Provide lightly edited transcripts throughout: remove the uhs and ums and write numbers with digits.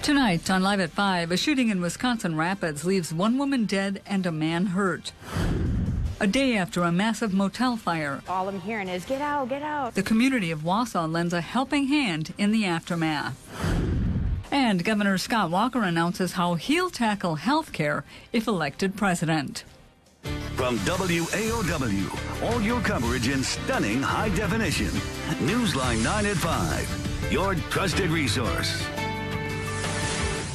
Tonight on Live at 5, a shooting in Wisconsin Rapids leaves one woman dead and a man hurt. A day after a massive motel fire, all I'm hearing is, get out, get out. The community of Wausau lends a helping hand in the aftermath. And Governor Scott Walker announces how he'll tackle health care if elected president. From WAOW, all your coverage in stunning high definition. Newsline 9 at 5, your trusted resource.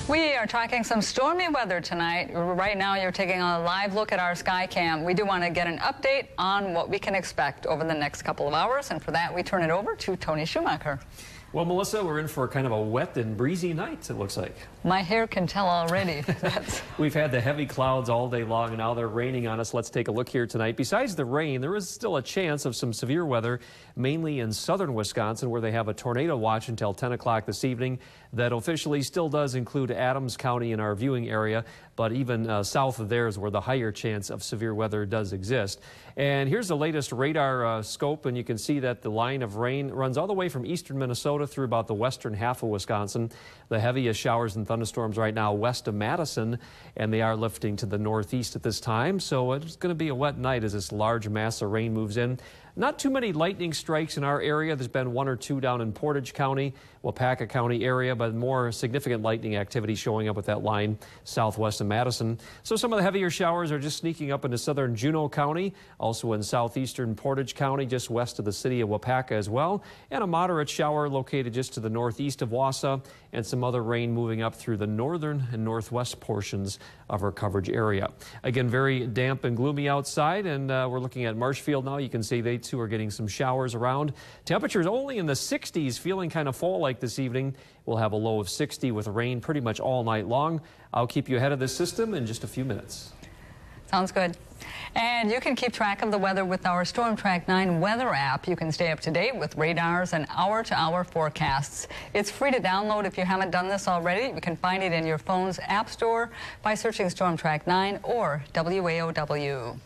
We are tracking some stormy weather tonight. Right now, you're taking a live look at our sky cam. We do want to get an update on what we can expect over the next couple of hours, and for that, we turn it over to Tony Schumacher. Well, Melissa, we're in for kind of a wet and breezy night, it looks like. My hair can tell already. We've had the heavy clouds all day long, and now they're raining on us. Let's take a look here tonight. Besides the rain, there is still a chance of some severe weather, mainly in southern Wisconsin, where they have a tornado watch until 10 o'clock this evening. That officially still does include Adams County in our viewing area, but even south of there is where the higher chance of severe weather does exist. And here's the latest radar scope, and you can see that the line of rain runs all the way from eastern Minnesota through about the western half of Wisconsin. The heaviest showers and thunderstorms right now west of Madison, and they are lifting to the northeast at this time. So it's going to be a wet night as this large mass of rain moves in. Not too many lightning strikes in our area. There's been one or two down in Portage County, Wapaka County area, but more significant lightning activity showing up with that line southwest of Madison. So some of the heavier showers are just sneaking up into southern Juneau County, also in southeastern Portage County, just west of the city of Wapaka as well, and a moderate shower located just to the northeast of Wausau, and some other rain moving up through the northern and northwest portions of our coverage area. Again, very damp and gloomy outside, and we're looking at Marshfield now. You can see they too are getting some showers around. Temperatures only in the 60s, feeling kind of fall-like this evening. We'll have a low of 60 with rain pretty much all night long. I'll keep you ahead of this system in just a few minutes. Sounds good. And you can keep track of the weather with our Storm Track 9 weather app. You can stay up to date with radars and hour-to-hour forecasts. It's free to download if you haven't done this already. You can find it in your phone's app store by searching Storm Track 9 or WAOW.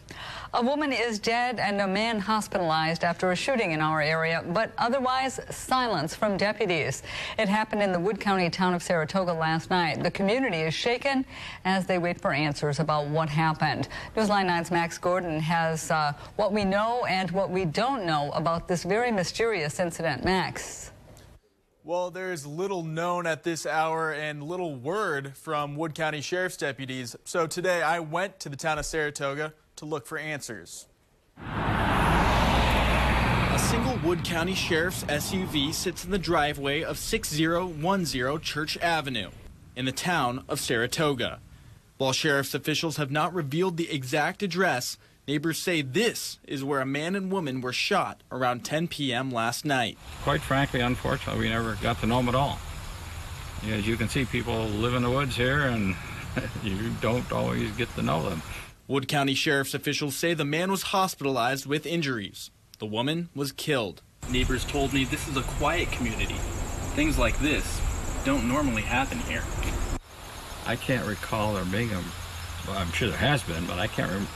A woman is dead and a man hospitalized after a shooting in our area, but otherwise silence from deputies. It happened in the Wood County town of Saratoga last night. The community is shaken as they wait for answers about what happened. Newsline 9's Max Gordon has what we know and what we don't know about this very mysterious incident. Max. Well, there's little known at this hour and little word from Wood County Sheriff's deputies. So today I went to the town of Saratoga to look for answers. A single Wood County Sheriff's SUV sits in the driveway of 6010 Church Avenue in the town of Saratoga. While sheriff's officials have not revealed the exact address, neighbors say this is where a man and woman were shot around 10 p.m. last night. Quite frankly, unfortunately, we never got to know them at all. As you can see, people live in the woods here, and you don't always get to know them. Wood County Sheriff's officials say the man was hospitalized with injuries. The woman was killed. Neighbors told me this is a quiet community. Things like this don't normally happen here. I can't recall there being well, I'm sure there has been, but I can't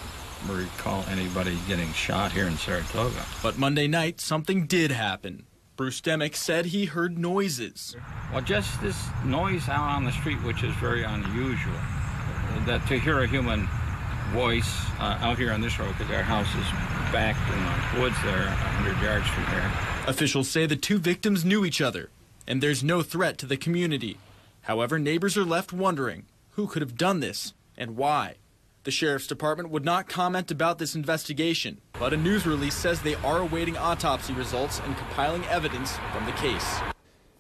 recall anybody getting shot here in Saratoga. But Monday night, something did happen. Bruce Demick said he heard noises. Well, just this noise out on the street, which is very unusual. That to hear a human voice out here on this road, because our house is back in the woods there, 100 yards from here. Officials say the two victims knew each other, and there's no threat to the community. However, neighbors are left wondering who could have done this and why. The Sheriff's Department would not comment about this investigation, but a news release says they are awaiting autopsy results and compiling evidence from the case.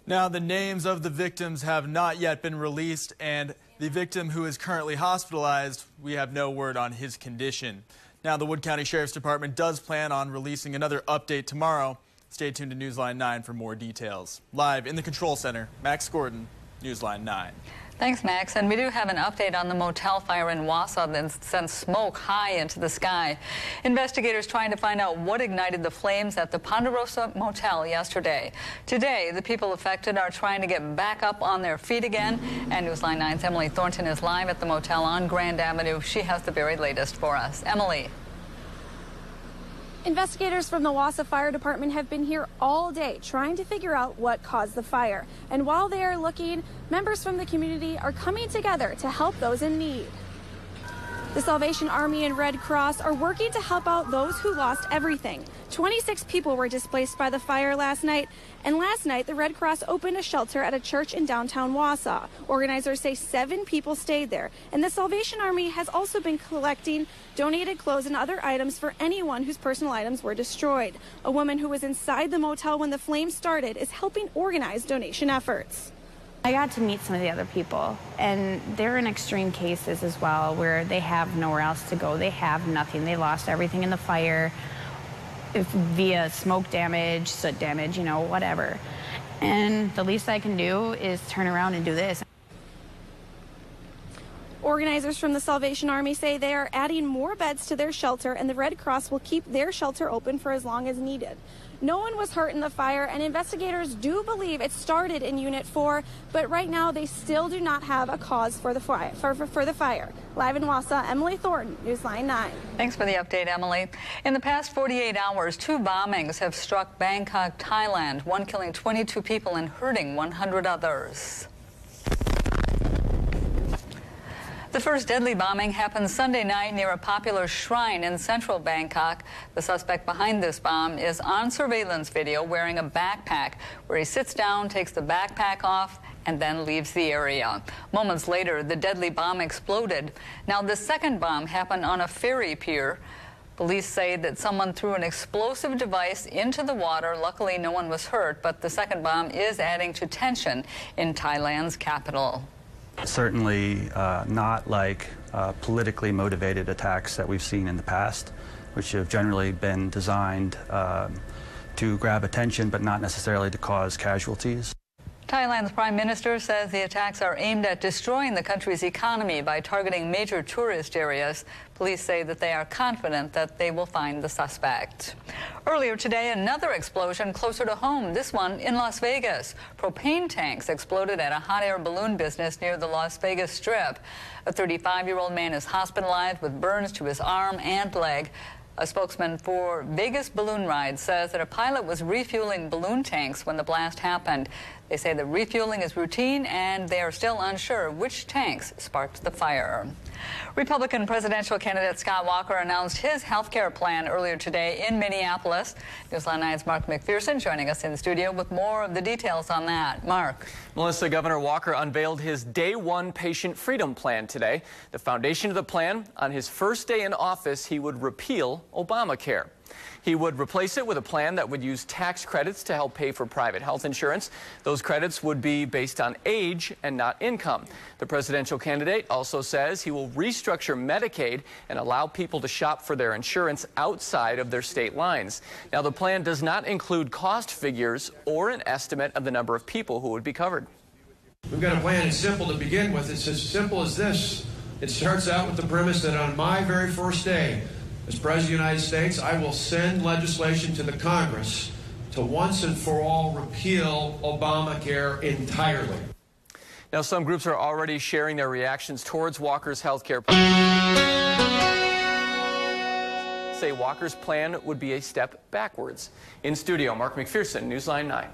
Now, the names of the victims have not yet been released, and the victim who is currently hospitalized, we have no word on his condition. Now, the Wood County Sheriff's Department does plan on releasing another update tomorrow. Stay tuned to Newsline 9 for more details. Live in the Control Center, Max Gordon, Newsline 9. Thanks, Max. And we do have an update on the motel fire in Wausau that sent smoke high into the sky. Investigators trying to find out what ignited the flames at the Ponderosa Motel yesterday. Today, the people affected are trying to get back up on their feet again. And Newsline 9's Emily Thornton is live at the motel on Grand Avenue. She has the very latest for us. Emily. Investigators from the Wausau Fire Department have been here all day trying to figure out what caused the fire. And while they are looking, members from the community are coming together to help those in need. The Salvation Army and Red Cross are working to help out those who lost everything. 26 people were displaced by the fire last night, and last night the Red Cross opened a shelter at a church in downtown Wausau. Organizers say 7 people stayed there, and the Salvation Army has also been collecting donated clothes and other items for anyone whose personal items were destroyed. A woman who was inside the motel when the flames started is helping organize donation efforts. I got to meet some of the other people, and they're in extreme cases as well, where they have nowhere else to go. They have nothing. They lost everything in the fire via smoke damage, soot damage, you know, whatever. And the least I can do is turn around and do this. Organizers from the Salvation Army say they are adding more beds to their shelter, and the Red Cross will keep their shelter open for as long as needed. No one was hurt in the fire, and investigators do believe it started in Unit 4, but right now they still do not have a cause for the fire. Live in Wausau, Emily Thornton, Newsline 9. Thanks for the update, Emily. In the past 48 hours, 2 bombings have struck Bangkok, Thailand, one killing 22 people and hurting 100 others. The first deadly bombing happened Sunday night near a popular shrine in central Bangkok. The suspect behind this bomb is on surveillance video wearing a backpack, where he sits down, takes the backpack off, and then leaves the area. Moments later, the deadly bomb exploded. Now, the second bomb happened on a ferry pier. Police say that someone threw an explosive device into the water. Luckily, no one was hurt, but the second bomb is adding to tension in Thailand's capital. Certainly not like politically motivated attacks that we've seen in the past, which have generally been designed to grab attention but not necessarily to cause casualties. Thailand's prime minister says the attacks are aimed at destroying the country's economy by targeting major tourist areas. Police say that they are confident that they will find the suspect. Earlier today, another explosion closer to home, this one in Las Vegas. Propane tanks exploded at a hot air balloon business near the Las Vegas Strip. A 35-year-old man is hospitalized with burns to his arm and leg. A spokesman for Vegas Balloon Ride says that a pilot was refueling balloon tanks when the blast happened. They say the refueling is routine and they are still unsure which tanks sparked the fire. Republican presidential candidate Scott Walker announced his health care plan earlier today in Minneapolis. Newsline 9's Mark McPherson joining us in the studio with more of the details on that. Mark. Melissa, Governor Walker unveiled his Day 1 Patient Freedom Plan today. The foundation of the plan, on his first day in office, he would repeal Obamacare. He would replace it with a plan that would use tax credits to help pay for private health insurance. Those credits would be based on age and not income. The presidential candidate also says he will restructure Medicaid and allow people to shop for their insurance outside of their state lines. Now, the plan does not include cost figures or an estimate of the number of people who would be covered. We've got a plan. It's simple to begin with. It's as simple as this. It starts out with the premise that on my very first day as President of the United States, I will send legislation to the Congress to once and for all repeal Obamacare entirely. Now, some groups are already sharing their reactions towards Walker's health care plan. Say Walker's plan would be a step backwards. In studio, Mark McPherson, Newsline 9.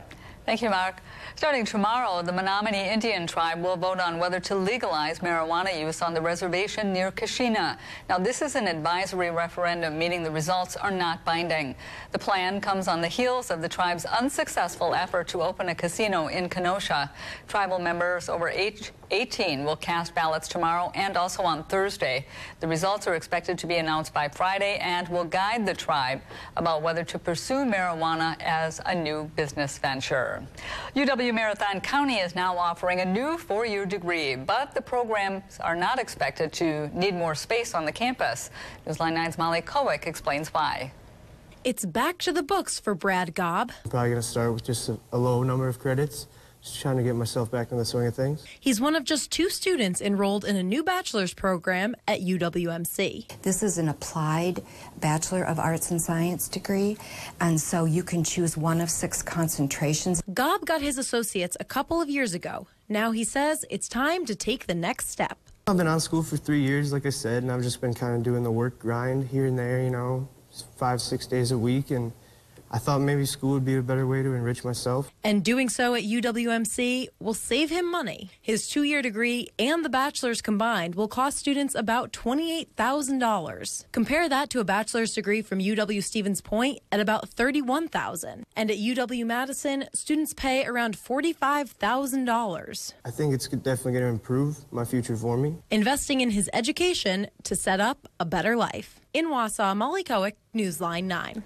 Thank you, Mark. Starting tomorrow, the Menominee Indian tribe will vote on whether to legalize marijuana use on the reservation near Kashina. Now, this is an advisory referendum, meaning the results are not binding. The plan comes on the heels of the tribe's unsuccessful effort to open a casino in Kenosha. Tribal members over age 18 will cast ballots tomorrow and also on Thursday. The results are expected to be announced by Friday and will guide the tribe about whether to pursue marijuana as a new business venture. UW Marathon County is now offering a new 4-year degree, but the programs are not expected to need more space on the campus. Newsline 9's Molly Kowick explains why. It's back to the books for Brad Gobb. I'm probably going to start with just a low number of credits. Just trying to get myself back in the swing of things. He's one of just 2 students enrolled in a new bachelor's program at UWMC. This is an applied Bachelor of Arts and Science degree, and so you can choose one of 6 concentrations. Gobb got his associates a couple of years ago. Now he says it's time to take the next step. I've been out of school for 3 years, like I said, and I've just been kind of doing the work grind here and there, you know, 5-6 days a week, and I thought maybe school would be a better way to enrich myself. And doing so at UWMC will save him money. His 2-year degree and the bachelor's combined will cost students about $28,000. Compare that to a bachelor's degree from UW-Stevens Point at about $31,000. And at UW-Madison, students pay around $45,000. I think it's definitely going to improve my future for me. Investing in his education to set up a better life. In Wausau, Molly Kowick, Newsline 9.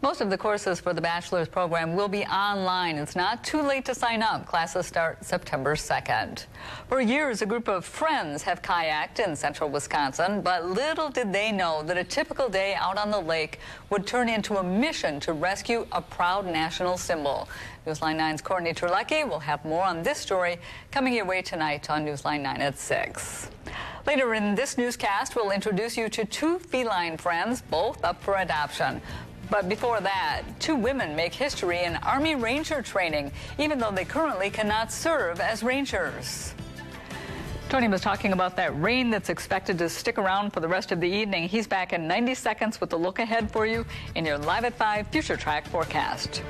Most of the courses for the bachelor's program will be online. It's not too late to sign up. Classes start September 2nd. For years, a group of friends have kayaked in central Wisconsin, but little did they know that a typical day out on the lake would turn into a mission to rescue a proud national symbol. Newsline 9's Courtney Terlecki will have more on this story coming your way tonight on Newsline 9 at 6. Later in this newscast, we'll introduce you to 2 feline friends, both up for adoption. But before that, 2 women make history in Army Ranger training, even though they currently cannot serve as Rangers. Tony was talking about that rain that's expected to stick around for the rest of the evening. He's back in 90 seconds with a look ahead for you in your Live at 5 Future Track forecast.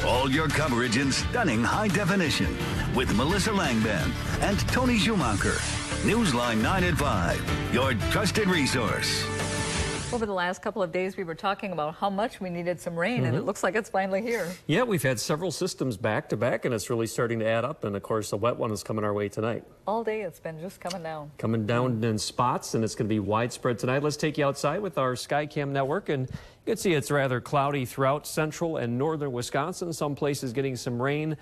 All your coverage in stunning high definition with Melissa Langben and Tony Schumacher. Newsline 9 at 5, your trusted resource. Over the last couple of days, we were talking about how much we needed some rain, and it looks like it's finally here. Yeah, we've had several systems back to back, and it's really starting to add up. And of course, the wet one is coming our way tonight. All day it's been just coming down. Coming down in spots, and it's going to be widespread tonight. Let's take you outside with our SkyCam network, and you can see it's rather cloudy throughout central and northern Wisconsin. Some places getting some rain.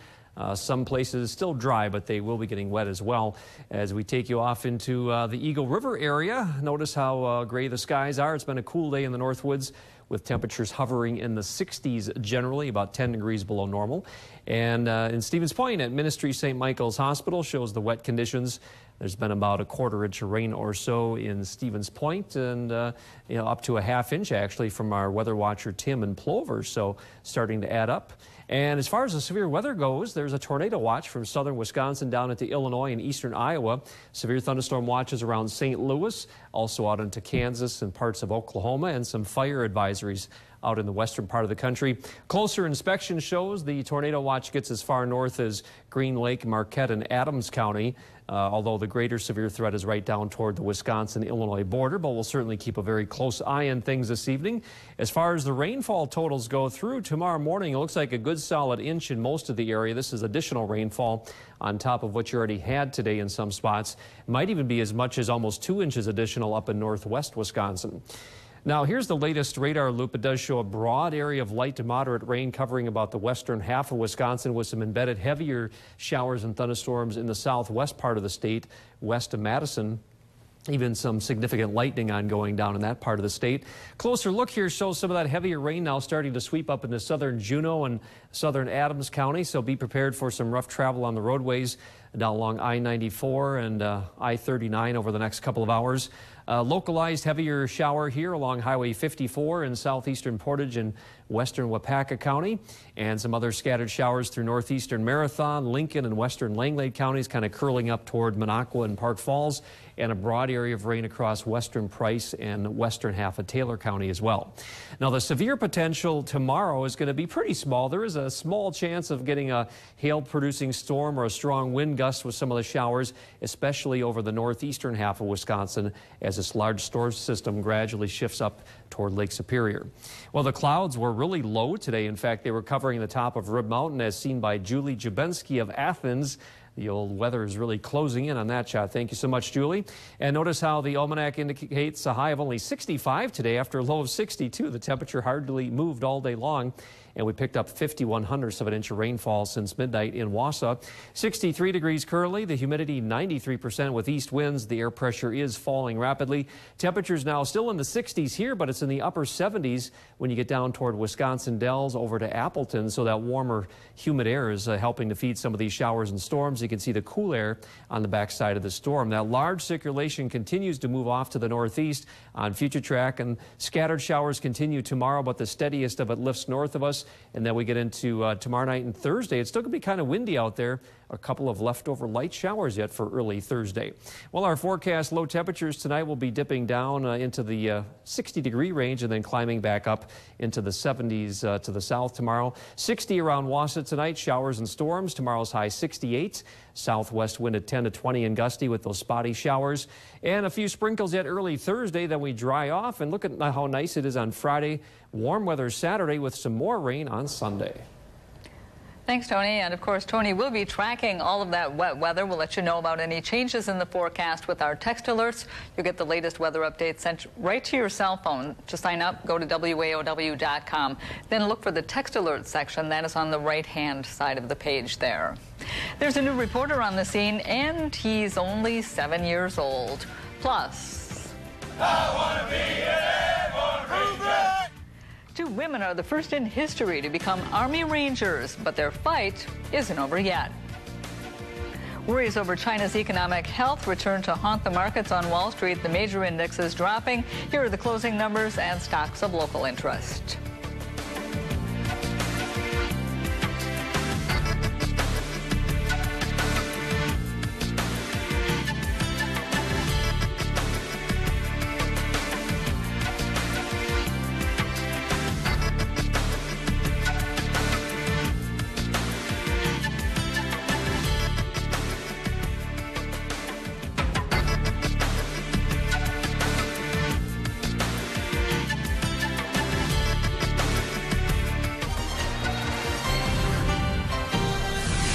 Some places still dry, but they will be getting wet as well. As we take you off into the Eagle River area, notice how gray the skies are. It's been a cool day in the Northwoods with temperatures hovering in the 60s generally, about 10 degrees below normal. And in Stevens Point at Ministry St. Michael's Hospital shows the wet conditions. There's been about a 1/4 inch of rain or so in Stevens Point, and up to a 1/2 inch actually from our weather watcher Tim in Plover, so starting to add up. And as far as the severe weather goes, there's a tornado watch from southern Wisconsin down into Illinois and eastern Iowa. Severe thunderstorm watches around St. Louis, also out into Kansas and parts of Oklahoma, and some fire advisories out in the western part of the country. Closer inspection shows the tornado watch gets as far north as Green Lake, Marquette, and Adams County, although the greater severe threat is right down toward the Wisconsin-Illinois border, but we'll certainly keep a very close eye on things this evening. As far as the rainfall totals go through tomorrow morning, it looks like a good solid inch in most of the area. This is additional rainfall on top of what you already had today in some spots. It might even be as much as almost 2 inches additional up in northwest Wisconsin. Now, here's the latest radar loop. It does show a broad area of light to moderate rain covering about the western half of Wisconsin with some embedded heavier showers and thunderstorms in the southwest part of the state, west of Madison. Even some significant lightning ongoing down in that part of the state. Closer look here shows some of that heavier rain now starting to sweep up into southern Juneau and southern Adams County, so be prepared for some rough travel on the roadways down along I-94 and I-39 over the next couple of hours. Localized heavier shower here along Highway 54 in southeastern Portage and western Wapaka County, and some other scattered showers through northeastern Marathon, Lincoln, and western Langlade counties, kind of curling up toward Minocqua and Park Falls, and a broad area of rain across western Price and western half of Taylor County as well. Now, the severe potential tomorrow is going to be pretty small. There is a small chance of getting a hail-producing storm or a strong wind gust with some of the showers, especially over the northeastern half of Wisconsin, as this large storm system gradually shifts up toward Lake Superior. Well, the clouds were really low today. In fact, they were covering the top of Rib Mountain, as seen by Julie Jabensky of Athens. The old weather is really closing in on that shot. Thank you so much, Julie. And notice how the almanac indicates a high of only 65 today after a low of 62. The temperature hardly moved all day long, and we picked up 51/100ths of an inch of rainfall since midnight in Wausau. 63 degrees currently, the humidity 93% with east winds. The air pressure is falling rapidly. Temperatures now still in the 60s here, but it's in the upper 70s when you get down toward Wisconsin Dells over to Appleton, so that warmer, humid air is helping to feed some of these showers and storms. You can see the cool air on the backside of the storm. That large circulation continues to move off to the northeast on future track, and scattered showers continue tomorrow, but the steadiest of it lifts north of us. And then we get into tomorrow night and Thursday. It's still going to be kind of windy out there. A couple of leftover light showers yet for early Thursday. Well, our forecast low temperatures tonight will be dipping down into the 60-degree range and then climbing back up into the 70s to the south tomorrow. 60 around Wausau tonight, showers and storms. Tomorrow's high 68. Southwest wind at 10 to 20 and gusty with those spotty showers. And a few sprinkles yet early Thursday. Then we dry off, and look at how nice it is on Friday. Warm weather Saturday with some more rain on Sunday. Thanks, Tony. And of course, Tony will be tracking all of that wet weather. We'll let you know about any changes in the forecast with our text alerts. You'll get the latest weather updates sent right to your cell phone. To sign up, go to WAOW.com. Then look for the text alert section. That is on the right-hand side of the page there. There's a new reporter on the scene, and he's only 7 years old. Plus, I want to be an airborne. 2 women are the first in history to become Army Rangers, but their fight isn't over yet. Worries over China's economic health return to haunt the markets on Wall Street. The major indexes dropping. Here are the closing numbers and stocks of local interest.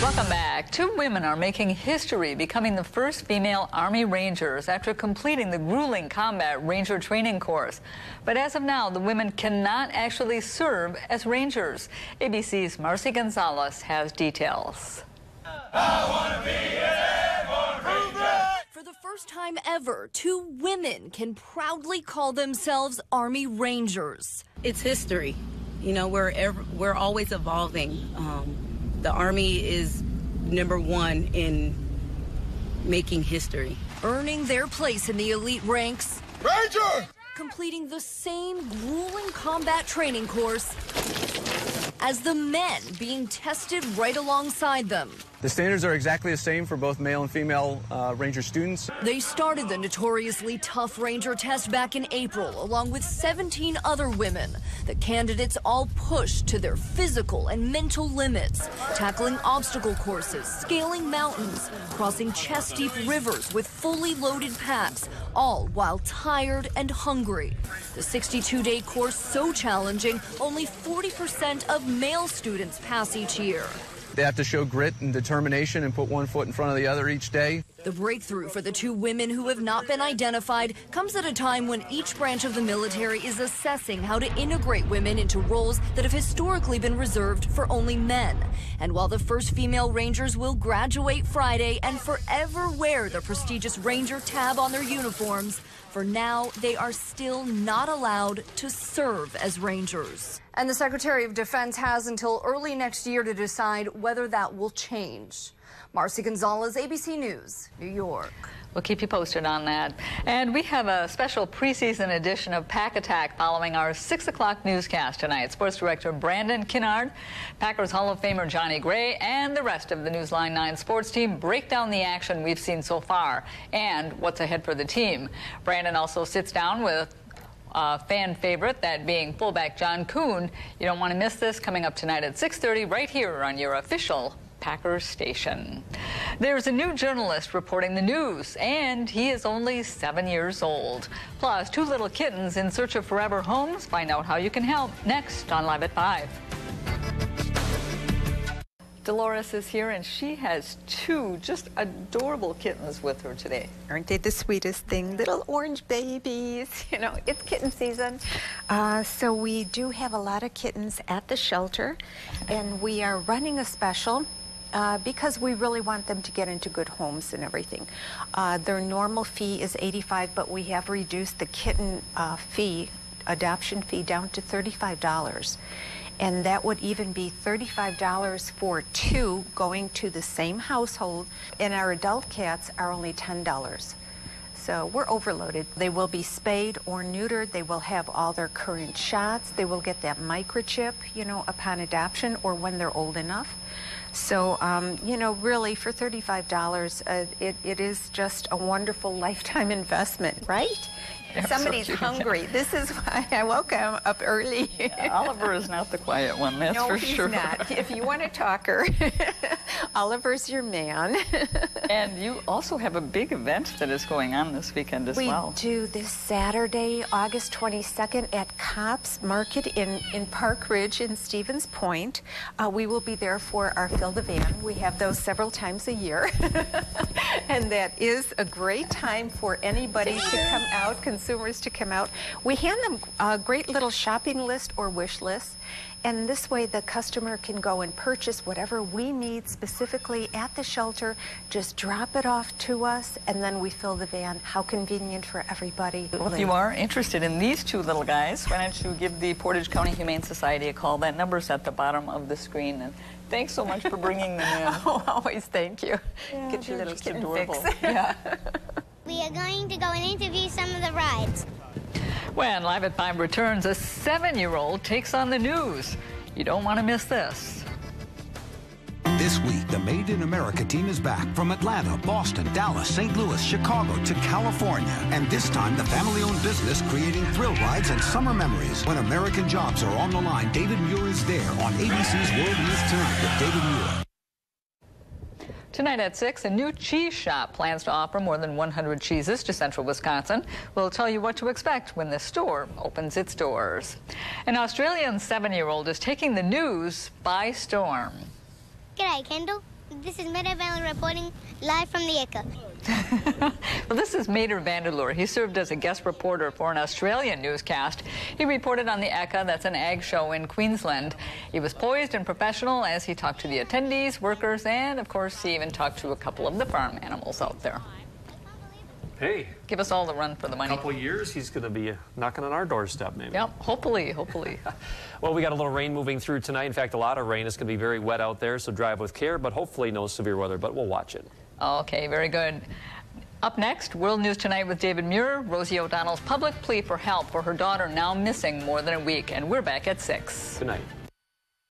Welcome back. 2 women are making history, becoming the first female Army Rangers after completing the grueling combat ranger training course. But as of now, the women cannot actually serve as Rangers. ABC's Marcy Gonzalez has details. I want to be an airborne ranger. For the first time ever, 2 women can proudly call themselves Army Rangers. It's history. You know, we're always evolving. The Army is #1 in making history. Earning their place in the elite ranks. Ranger! Completing the same grueling combat training course as the men being tested right alongside them. The standards are exactly the same for both male and female Ranger students. They started the notoriously tough Ranger test back in April, along with 17 other women. The candidates all pushed to their physical and mental limits, tackling obstacle courses, scaling mountains, crossing chest-deep rivers with fully loaded packs, all while tired and hungry. The 62-day course so challenging, only 40% of male students pass each year. They have to show grit and determination and put one foot in front of the other each day. The breakthrough for the 2 women who have not been identified comes at a time when each branch of the military is assessing how to integrate women into roles that have historically been reserved for only men. And while the first female Rangers will graduate Friday and forever wear the prestigious Ranger tab on their uniforms, for now, they are still not allowed to serve as Rangers. And the Secretary of Defense has until early next year to decide whether that will change. Marcy Gonzalez, ABC News, New York. We'll keep you posted on that. And we have a special preseason edition of Pack Attack following our 6 o'clock newscast tonight. Sports Director Brandon Kinnard, Packers Hall of Famer Johnny Gray, and the rest of the Newsline 9 sports team break down the action we've seen so far and what's ahead for the team. Brandon also sits down with fan favorite, that being fullback John Kuhn. You don't want to miss this, coming up tonight at 6:30 right here on your official Packers station. There's a new journalist reporting the news, and he is only 7 years old. Plus, 2 little kittens in search of forever homes. Find out how you can help next on Live at 5. Dolores is here, and she has 2 just adorable kittens with her today. Aren't they the sweetest thing? Little orange babies. You know, it's kitten season. So we do have a lot of kittens at the shelter, and we are running a special because we really want them to get into good homes and everything. Their normal fee is $85, but we have reduced the kitten fee, adoption fee, down to $35. and that would even be $35 for 2 going to the same household, and our adult cats are only $10. So we're overloaded. They will be spayed or neutered. They will have all their current shots. They will get that microchip, you know, upon adoption or when they're old enough. So, you know, really for $35, it is just a wonderful lifetime investment, right? Somebody's hungry. This is why I woke him up early. Oliver is not the quiet one, that's for sure. No, he's not. If you want to talk her, Oliver's your man. And you also have a big event that is going on this weekend as well. We do this Saturday, August 22nd at Cops Market in Park Ridge in Stevens Point. We will be there for our Fill the Van. We have those several times a year. And that is a great time for anybody to come out, consumers to come out. We hand them a great little shopping list or wish list, and this way the customer can go and purchase whatever we need specifically at the shelter, just drop it off to us, and then we fill the van. How convenient for everybody. Well, if you are interested in these 2 little guys, why don't you give the Portage County Humane Society a call? That number's at the bottom of the screen. And thanks so much for bringing them in. Oh, always thank you. Yeah, get your little just kitten adorable. fix. Yeah. We are going to go and interview some of the rides. When Live at 5 returns, a 7-year-old takes on the news. You don't want to miss this. This week, the Made in America team is back from Atlanta, Boston, Dallas, St. Louis, Chicago to California. And this time, the family-owned business creating thrill rides and summer memories. When American jobs are on the line, David Muir is there on ABC's World News Tonight with David Muir. Tonight at 6, a new cheese shop plans to offer more than 100 cheeses to central Wisconsin. We'll tell you what to expect when the store opens its doors. An Australian 7-year-old is taking the news by storm. G'day, Kendall. This is Meadow Valley reporting live from the Ekka. Well, this is Mater Vanderloor. He served as a guest reporter for an Australian newscast. He reported on the Ekka, that's an ag show in Queensland. He was poised and professional as he talked to the attendees, workers, and, of course, he even talked to a couple of the farm animals out there. Hey. Give us all the run for the money. A couple years, he's going to be knocking on our doorstep, maybe. Yep, hopefully. Well, we got a little rain moving through tonight. In fact, a lot of rain. It's going to be very wet out there, so drive with care, but hopefully no severe weather, but we'll watch it. Okay, very good. Up next, World News Tonight with David Muir, Rosie O'Donnell's public plea for help for her daughter now missing more than a week, and we're back at 6. Good night.